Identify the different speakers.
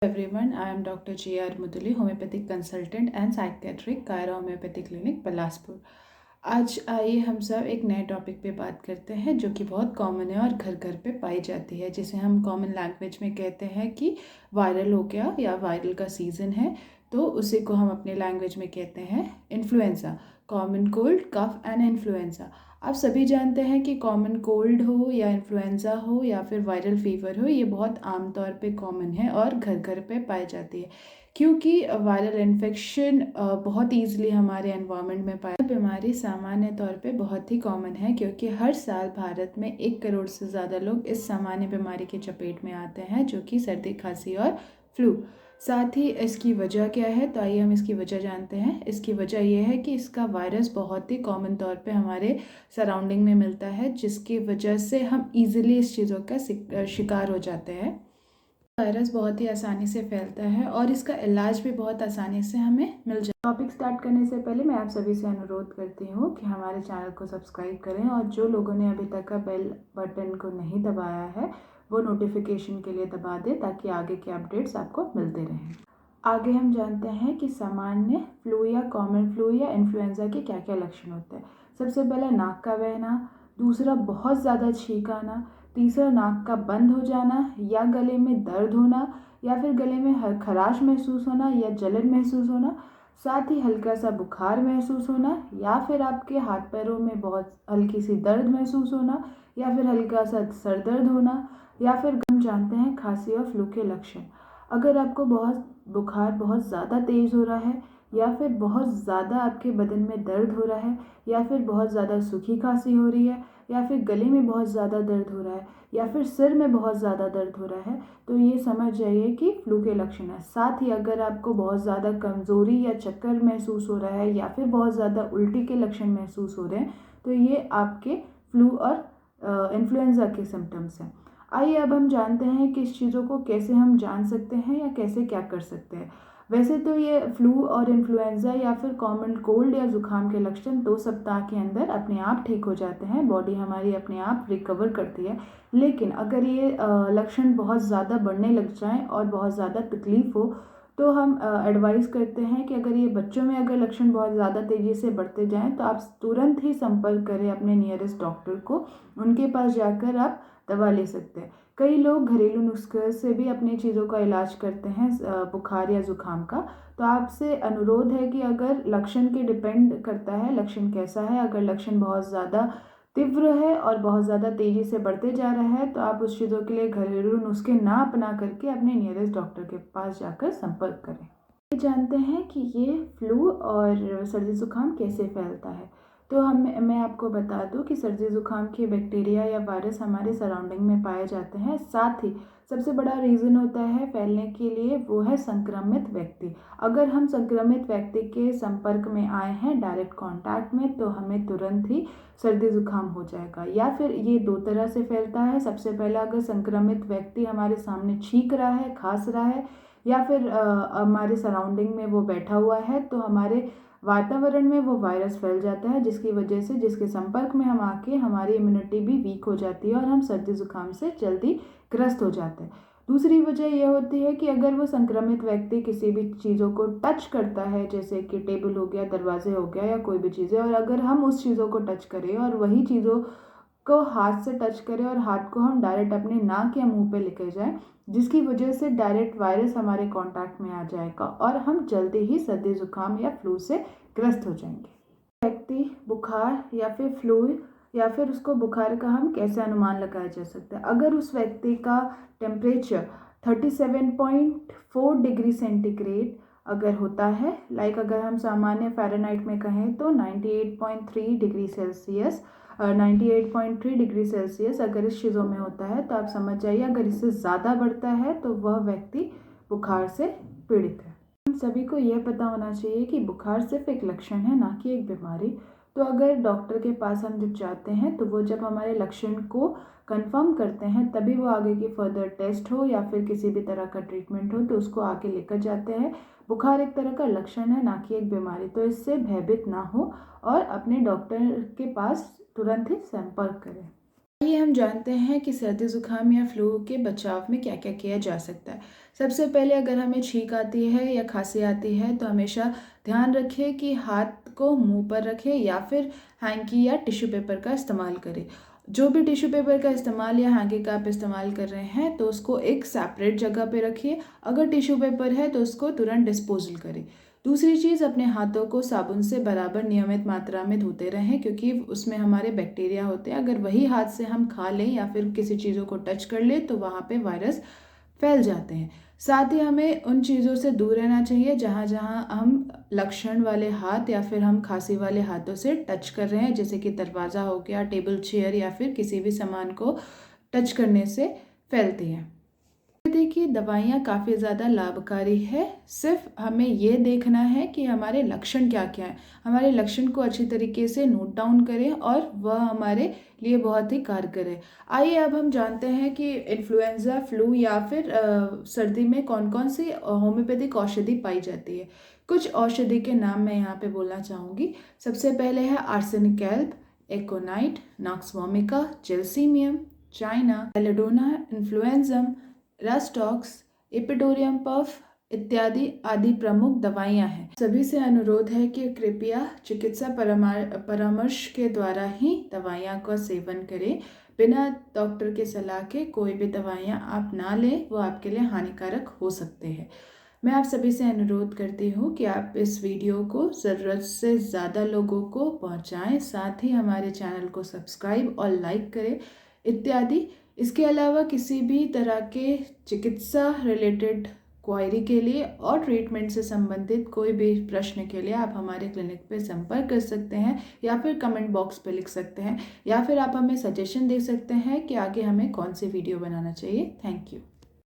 Speaker 1: Everyone, I am Dr. G.R. Muduli, homeopathic consultant and psychiatric Kaira homeopathic clinic Bilaspur. आज आइए हम सब एक नए टॉपिक पे बात करते हैं जो कि बहुत कॉमन है और घर घर पे पाई जाती है, जिसे हम कॉमन लैंग्वेज में कहते हैं कि वायरल हो गया या वायरल का सीज़न है। तो उसी को हम अपने लैंग्वेज में कहते हैं influenza. Common cold, cough and influenza. आप सभी जानते हैं कि कॉमन कोल्ड हो या इन्फ्लुएंजा हो या फिर वायरल फीवर हो, ये बहुत आमतौर पे कॉमन है और घर घर पे पाई जाती है, क्योंकि वायरल इन्फेक्शन बहुत ईजिली हमारे एनवायरनमेंट में पाया। बीमारी सामान्य तौर पे बहुत ही कॉमन है, क्योंकि हर साल भारत में 1 करोड़ से ज़्यादा लोग इस सामान्य बीमारी की चपेट में आते हैं, जो कि सर्दी, खांसी और फ्लू। साथ ही इसकी वजह क्या है, तो आइए हम इसकी वजह जानते हैं। इसकी वजह यह है कि इसका वायरस बहुत ही कॉमन तौर पे हमारे सराउंडिंग में मिलता है, जिसकी वजह से हम इजीली इस चीज़ों का शिकार हो जाते हैं। वायरस बहुत ही आसानी से फैलता है और इसका इलाज भी बहुत आसानी से हमें मिल जाए। टॉपिक स्टार्ट करने से पहले मैं आप सभी से अनुरोध करती हूँ कि हमारे चैनल को सब्सक्राइब करें और जो लोगों ने अभी तक का बेल बटन को नहीं दबाया है वो नोटिफिकेशन के लिए दबा दें, ताकि आगे के अपडेट्स आपको मिलते रहें। आगे हम जानते हैं कि सामान्य फ्लू या कॉमन फ्लू या इन्फ्लुएंजा के क्या क्या लक्षण होते हैं। सबसे पहला नाक का बहना, दूसरा बहुत ज़्यादा छींक आना, तीसरा नाक का बंद हो जाना या गले में दर्द होना या फिर गले में खराश महसूस होना या जलन महसूस होना, साथ ही हल्का सा बुखार महसूस होना या फिर आपके हाथ पैरों में बहुत हल्की सी दर्द महसूस होना या फिर हल्का सा सर दर्द होना, या फिर हम जानते हैं खांसी और फ्लू के लक्षण। अगर आपको बहुत बुखार बहुत ज़्यादा तेज़ हो रहा है या फिर बहुत ज़्यादा आपके बदन में दर्द हो रहा है या फिर बहुत ज़्यादा सूखी खांसी हो रही है या फिर गले में बहुत ज़्यादा दर्द हो रहा है या फिर सिर में बहुत ज़्यादा दर्द हो रहा है, तो ये समझ जाइए कि फ्लू के लक्षण है। साथ ही अगर आपको बहुत ज़्यादा कमज़ोरी या चक्कर महसूस हो रहा है या फिर बहुत ज़्यादा उल्टी के लक्षण महसूस हो रहे हैं, तो ये आपके फ्लू और इन्फ्लुएंजा के सिम्टम्स हैं। आइए अब हम जानते हैं कि इस चीज़ों को कैसे हम जान सकते हैं या कैसे क्या कर सकते हैं। वैसे तो ये फ्लू और इन्फ्लुएंजा या फिर कॉमन कोल्ड या जुकाम के लक्षण 2 सप्ताह के अंदर अपने आप ठीक हो जाते हैं, बॉडी हमारी अपने आप रिकवर करती है। लेकिन अगर ये लक्षण बहुत ज़्यादा बढ़ने लग जाएं और बहुत ज़्यादा तकलीफ़ हो, तो हम एडवाइस करते हैं कि अगर ये बच्चों में अगर लक्षण बहुत ज़्यादा तेज़ी से बढ़ते जाएं, तो आप तुरंत ही संपर्क करें अपने नियरेस्ट डॉक्टर को। उनके पास जाकर आप दवा ले सकते हैं। कई लोग घरेलू नुस्खे से भी अपनी चीज़ों का इलाज करते हैं बुखार या ज़ुकाम का। तो आपसे अनुरोध है कि अगर लक्षण के डिपेंड करता है लक्षण कैसा है, अगर लक्षण बहुत ज़्यादा तीव्र है और बहुत ज़्यादा तेज़ी से बढ़ते जा रहा है, तो आप उस चीज़ों के लिए घरेलू नुस्खे ना अपना करके अपने नियरेस्ट डॉक्टर के पास जाकर संपर्क करें। ये जानते हैं कि ये फ्लू और सर्दी ज़ुकाम कैसे फैलता है। तो मैं आपको बता दूं कि सर्दी ज़ुकाम के बैक्टीरिया या वायरस हमारे सराउंडिंग में पाए जाते हैं। साथ ही सबसे बड़ा रीज़न होता है फैलने के लिए, वो है संक्रमित व्यक्ति। अगर हम संक्रमित व्यक्ति के संपर्क में आए हैं, डायरेक्ट कांटेक्ट में, तो हमें तुरंत ही सर्दी ज़ुकाम हो जाएगा। या फिर ये 2 तरह से फैलता है। सबसे पहला, अगर संक्रमित व्यक्ति हमारे सामने छींक रहा है, खांस रहा है या फिर हमारे सराउंडिंग में वो बैठा हुआ है, तो हमारे वातावरण में वो वायरस फैल जाता है, जिसकी वजह से जिसके संपर्क में हम आके हमारी इम्यूनिटी भी वीक हो जाती है और हम सर्दी ज़ुकाम से जल्दी ग्रस्त हो जाते हैं। दूसरी वजह यह होती है कि अगर वो संक्रमित व्यक्ति किसी भी चीज़ों को टच करता है, जैसे कि टेबल हो गया, दरवाजे हो गया या कोई भी चीज़ें, और अगर हम उस चीज़ों को टच करें और वही चीज़ों को हाथ से टच करें और हाथ को हम डायरेक्ट अपने नाक या मुंह पे लेके जाएं, जिसकी वजह से डायरेक्ट वायरस हमारे कांटेक्ट में आ जाएगा और हम जल्दी ही सर्दी जुकाम या फ्लू से ग्रस्त हो जाएंगे। व्यक्ति बुखार या फिर फ्लू या फिर उसको बुखार का हम कैसे अनुमान लगाया जा सकता है। अगर उस व्यक्ति का टेम्परेचर 37.4 डिग्री सेंटीग्रेड अगर होता है, अगर हम सामान्य फ़ारेनहाइट में कहें तो 98.3 डिग्री सेल्सियस 98.3 डिग्री सेल्सियस अगर इस चीज़ों में होता है, तो आप समझ जाइए अगर इससे ज़्यादा बढ़ता है तो वह व्यक्ति बुखार से पीड़ित है। हम सभी को यह पता होना चाहिए कि बुखार सिर्फ एक लक्षण है, ना कि एक बीमारी। तो अगर डॉक्टर के पास हम जब जाते हैं, तो वो जब हमारे लक्षण को कंफर्म करते हैं, तभी वो आगे की फर्दर टेस्ट हो या फिर किसी भी तरह का ट्रीटमेंट हो तो उसको आगे लेकर जाते हैं। बुखार एक तरह का लक्षण है, ना कि एक बीमारी। तो इससे भयभीत ना हो और अपने डॉक्टर के पास तुरंत ही संपर्क करें। आइए हम जानते हैं कि सर्दी ज़ुकाम या फ्लू के बचाव में क्या क्या किया जा सकता है। सबसे पहले अगर हमें छींक आती है या खांसी आती है तो हमेशा ध्यान रखें कि हाथ को मुंह पर रखें या फिर हैंकी या टिश्यू पेपर का इस्तेमाल करें। जो भी टिश्यू पेपर का इस्तेमाल या हैंकी का आप इस्तेमाल कर रहे हैं तो उसको एक सेपरेट जगह पे रखिए। अगर टिश्यू पेपर है तो उसको तुरंत डिस्पोजल करें। दूसरी चीज़, अपने हाथों को साबुन से बराबर नियमित मात्रा में धोते रहें, क्योंकि उसमें हमारे बैक्टीरिया होते हैं। अगर वही हाथ से हम खा लें या फिर किसी चीज़ों को टच कर लें तो वहाँ पे वायरस फैल जाते हैं। साथ ही हमें उन चीज़ों से दूर रहना चाहिए जहाँ जहाँ हम लक्षण वाले हाथ या फिर हम खांसी वाले हाथों से टच कर रहे हैं, जैसे कि दरवाज़ा हो गया, टेबल, चेयर या फिर किसी भी सामान को टच करने से फैलती हैं। देखिए, दवाइयाँ काफ़ी ज़्यादा लाभकारी है। सिर्फ हमें ये देखना है कि हमारे लक्षण क्या क्या हैं। हमारे लक्षण को अच्छी तरीके से नोट डाउन करें और वह हमारे लिए बहुत ही कारगर है। आइए अब हम जानते हैं कि इन्फ्लुएंज़ा, फ्लू या फिर सर्दी में कौन कौन सी होम्योपैथिक औषधि पाई जाती है। कुछ औषधि के नाम मैं यहाँ पे बोलना चाहूँगी। सबसे पहले है आर्सेनिकेल्प, aconite, nux vomica, gelsemium, china, belladonna, influenzinum, rhus tox, eupatorium पफ इत्यादि आदि प्रमुख दवाइयाँ हैं। सभी से अनुरोध है कि कृपया चिकित्सा परामर्श के द्वारा ही दवाइयाँ का सेवन करें। बिना डॉक्टर के सलाह के कोई भी दवाइयाँ आप ना लें, वो आपके लिए हानिकारक हो सकते हैं। मैं आप सभी से अनुरोध करती हूँ कि आप इस वीडियो को ज़रूरत से ज़्यादा लोगों को पहुँचाएँ, साथ ही हमारे चैनल को सब्सक्राइब और लाइक करें इत्यादि। इसके अलावा किसी भी तरह के चिकित्सा रिलेटेड क्वायरी के लिए और ट्रीटमेंट से संबंधित कोई भी प्रश्न के लिए आप हमारे क्लिनिक पे संपर्क कर सकते हैं या फिर कमेंट बॉक्स पे लिख सकते हैं, या फिर आप हमें सजेशन दे सकते हैं कि आगे हमें कौन सी वीडियो बनाना चाहिए। Thank you.